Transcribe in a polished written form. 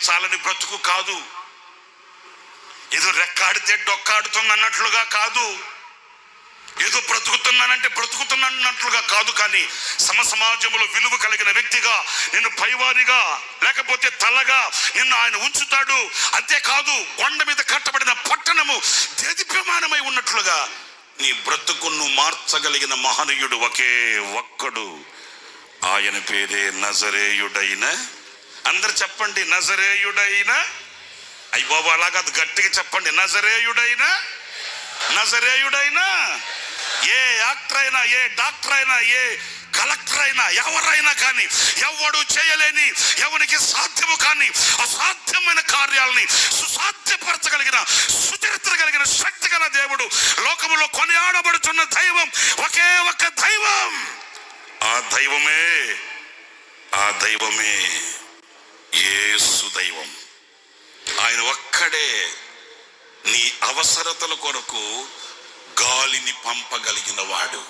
చాలని బ్రతుకు కాదు, ఏదో రెక్కాడితే డొక్కాడుతుంది అన్నట్లుగా కాదు, ఏదో బ్రతుకుతున్నానంటే బ్రతుకుతున్నట్లుగా కాదు. కానీ సమాజంలో విలువ కలిగిన వ్యక్తిగా, నిన్ను పైవారిగా లేకపోతే తలగా నిన్ను ఆయన ఉంచుతాడు. అంతేకాదు, కొండ మీద కట్టబడిన పట్టణము దేదీప్యమానమై ఉన్నట్లుగా నీ బ్రతుకును మార్చగలిగిన మహనీయుడు ఒకే ఒక్కడు. ఆయన పేరే నజరేయుడైన, అందరు చెప్పండి, నజరేయుడైన. అయ్య బాబు అలాగా గట్టిగా చెప్పండి, నజరేయుడైన. ఏ యాక్టర్ అయినా, ఏ డాక్టర్ అయినా, ఏ కలెక్టర్ అయినా, ఎవరైనా కానీ ఎవడు చేయలేని, ఎవరికి సాధ్యము కానీ అసాధ్యమైన కార్యాలని సుసాధ్యపరచగలిగిన, సుచరిత్ర కలిగిన శక్తి గల దేవుడు, లోకములో కొనియాడబడుతున్న దైవం ఒకే ఒక్క దైవం. ఆ దైవమే యేసు దైవం. ఆయన ఒక్కడే నీ అవసరతల కొరకు గాలిని పంపగలిగిన వాడు.